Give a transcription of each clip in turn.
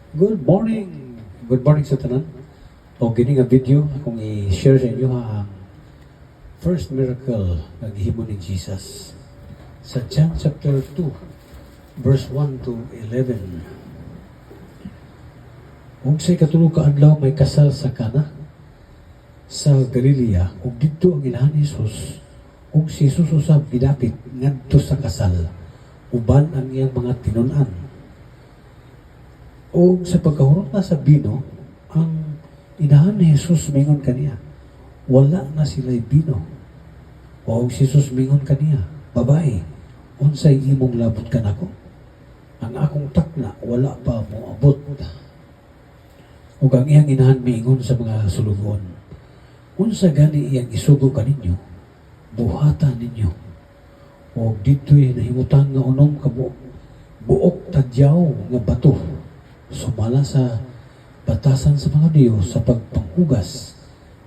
Good morning! Good morning sa tanan. O gini nga video akong i-share sa inyo ang first miracle na gihimo ni Jesus sa John chapter 2 verse 1 to 11. Ug say katulog ka adlaw may kasal sa Kana sa Galilea ug didto ang inahan ni Jesus ug si Jesus usab gidapit ngadto sa kasal uban ang iyang mga tinun-an. O sa pagkahurot na sa bino, ang inahan ni Jesus mingon kaniya, wala na sila'y bino. O si Jesus mingon kaniya, babae, unsay imong labot ka nako? Ang akong takna, wala pa mo abot. O ang iyang inahan mingon sa mga sulugon, unsa gani iyang isugo kaninyo, buhatan ninyo. O dito'y nahimutang nga unom ka buok tadyaw nga bato, sumala sa batasan sa mga Diyos sa pagpanghugas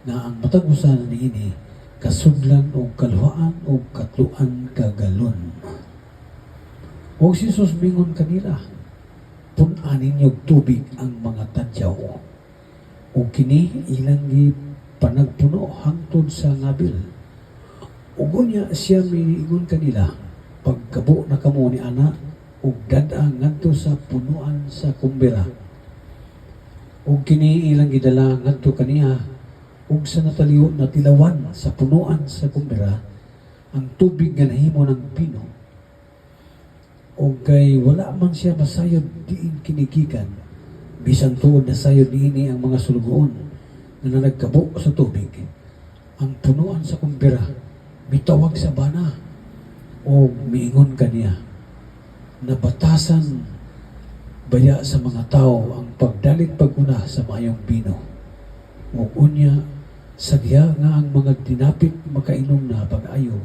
na ang matagusan niini kasudlan o kaluhaan o katluan kagalon. O si Jesus mingon kanila, punan ninyog tubig ang mga tadyaw o kini ilang panagpuno hangtod sa ngabil. Ugo niya siya miingon kanila, pagkabo na kamo ni anak ug dadang ngadto sa punuan sa kumbera. Ug kini ilang gidala ngadto kaniya ug sa nataliw na tilawan sa punuan sa kumbera ang tubig nga nahimo ng pino. Ug kay wala man siya masayod diin kinigikan, bisan tuod na sayod niini ang mga sulugoon nga nagkabo sa tubig. Ang punuan sa kumbera mitawag sa bana o miingon kaniya, nabatasan baya sa mga tao ang pagdalit paguna sa mayong bino. O unya, sagya nga ang mga dinapit makainom na pag-ayo,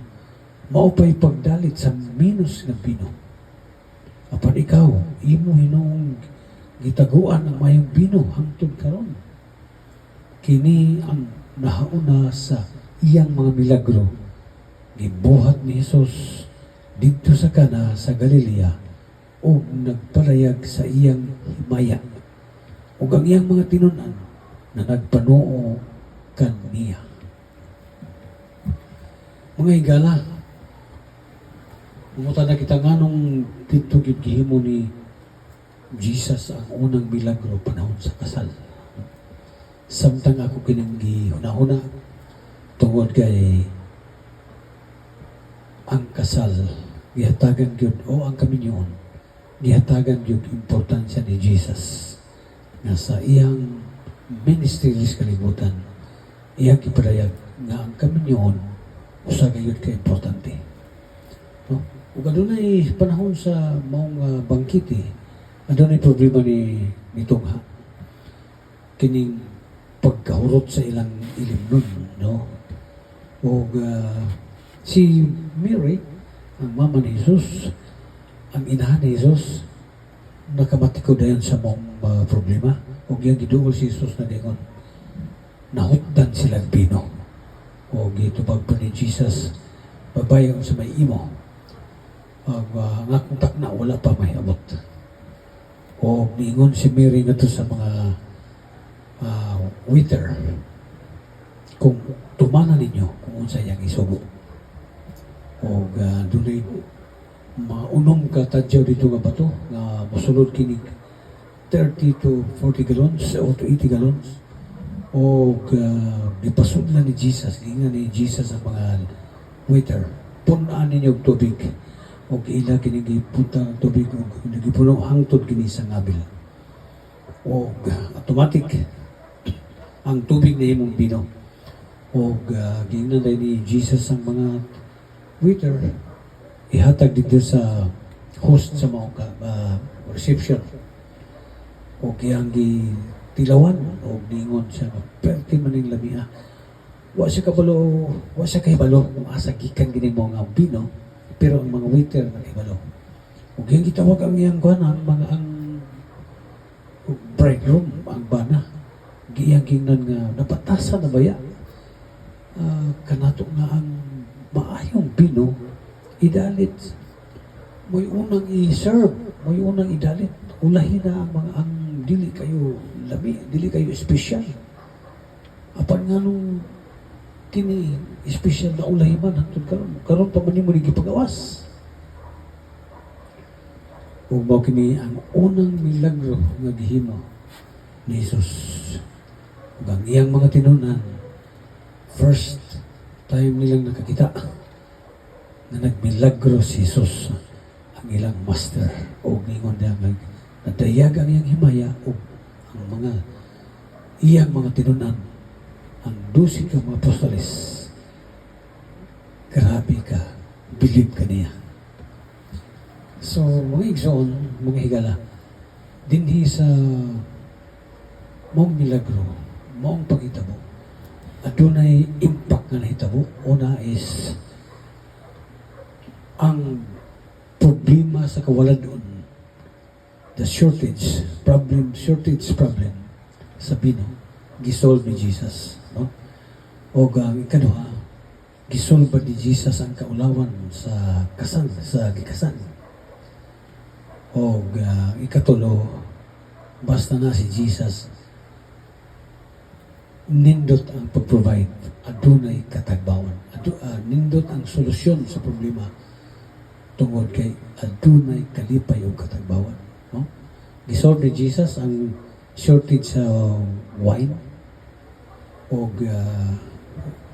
maupay pagdalit sa minus ng bino. Apan ikaw, imo hinoong gitaguan ang mayong bino hangtod karon. Kini ang nahauna sa iyang mga milagro. Gibuhat ni Jesus dito sa Kana sa Galilea o nagpalayag sa iyang himaya o ang iyang mga tinunan na nagpanoo kaniya. Mga higala, umuta na kita nga nung dito gihimo ni Jesus ang unang milagro panahon sa kasal. Samtang ako kinanggi huna-huna tungod kay ang kasal gihatagan gyud o ang kaminyoon gihatagan gyud importansya ni Jesus nga sa iyang ministry sa kalibutan iyang ipadayag nga ang kaminyoon usa gayud ka importante, no? Ug adunay panahon sa maong bangkite adunay problema ni tungha kining pagkahurot sa ilang ilimnon, no? Ug si Mary, ang mama ni Jesus, ang inahan ni Jesus, nakamatiko dayon sa mong problema. O yung giduol si Jesus na dingon, nahutdan silang bino. O gitubag pa ni Jesus, babae sa may imo. Ang akong takna, wala pa may abot. O niingon si Mary nga to sa mga waiter, kung tumana ninyo, kung unsa yang isugo. O dunay maunom ka tadyaw dito nga bato nga mosulod kini 30 to 40 gallons o to 80 gallons o gipasudlan ni Jesus, gingan ni Jesus ang mga waiter, punan ninyo tubig o ila kini gipunta ang tubig o gipuno hangtod kini sa ngabil o automatic ang tubig na imong bino o gingan ni Jesus ang mga waiter ihatag dito sa host sa mga reception o kiyang tilawan o ningon siya perti maning lamia wa siya kahibalo kung asa gikan gini mo nga bino pero ang mga waiter nakahibalo o kiyang gitawag ang iyang kuana ang bridegroom ang bana giyang gingnan nga napatasan na baya kanato nga ang maayong bino idalit mo'y unang i-serve, mo'y unang idalit ulahin na ang dili kayo labi, dili kayo espesyal. Apan nga nung kini espesyal na ulahiman hangtod karon pa man nimo gipagawas. Ug mao kini ang unang milagro nga gihimo ni Jesus. Ug ang iyang mga tinunan, first time nilang nakakita na nagmilagro si Jesus, ang ilang master. O ingon niya nagdayag ang iyang himaya o ang mga iyang mga tinunan, ang 12 ka mga apostoles. Grabe ka, believe ka niya. So, mga igsoon, mga higala, dinhi sa mong milagro, mong paghitabo, adunay impact nga nahitabo. Una is ang problema sa kawaladon, the shortage problem sa bino, gisolve ni Jesus, no? O ang ikaduha, gisolve ni Jesus ang kaulawan sa kasal, sa gikasan. O ikatulo, basta na si Jesus, nindot ang pag-provide, adunay katagbawan, nindot ang solusyon sa problema tungod kay adunay kalipay o katagbawan, no? Gisolve ni Jesus ang shortage sa wine, o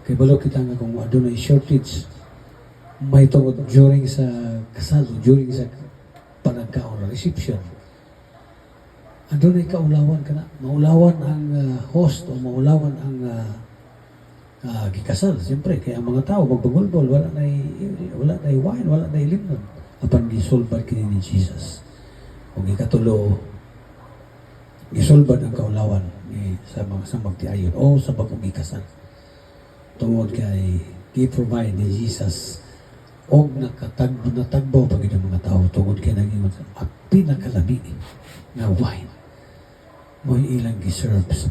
kay balo kita nga kung adunay shortage may tungod during sa kasal, during sa panagkaon, reception, adunay kaulawan ka na, maulawan ang host o maulawan ang gikasal. Siyempre, kaya ang mga tao magbagulbol, wala na wine, wala na limnon. Apan gisulbad kini ni Jesus. O ikatulo, gisulbad ang kaulawan sa magtiayon o sa bagong gikasal. Tungod kay gi-provide ni Jesus o natagbaw pag ng mga tao tungod kay naging ang pinakalabi na wine mo ilang giserves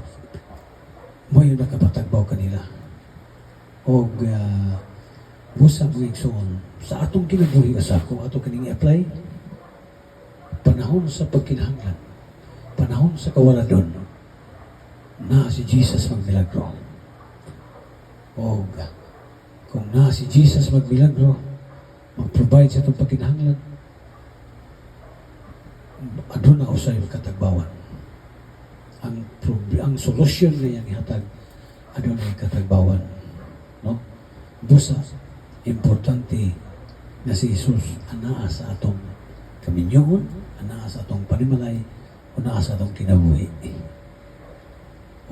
mo yung nakapatagbaw kanila. O busa mga igsoon sa atong kinabuhi asa kung ato kaning i-apply, panahon sa pagkinahanglan, panahon sa kawaladon, na si Jesus magmilagro. O kung na si Jesus magmilagro, mag-provide sa itong pagkinahanglan, adun na usay katagbawan. Ang solusyon na yan ihatag, adun na katagbawan, no? Busa, importante na si Jesus anaa sa atong kaminyoon, anaa sa atong panimalay, anaa sa atong kinabuhi.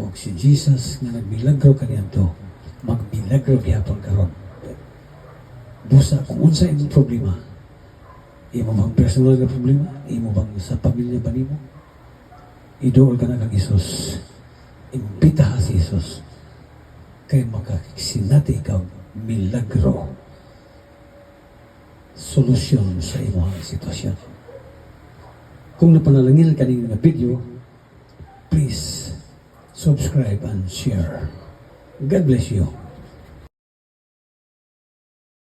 O si Jesus nga nagmilagro kaniadto, magmilagro gihapon karon. Busa, kung unsa imong problema, imo bang personal na problema, imo bang sa pamilya ba nimo, iduol ka na kang Isus, imbitaha si Isus, kay makasinati ikaw milagro, solusyon sa imong sitwasyon. Kung napanalangin ka ng video, please subscribe and share. God bless you.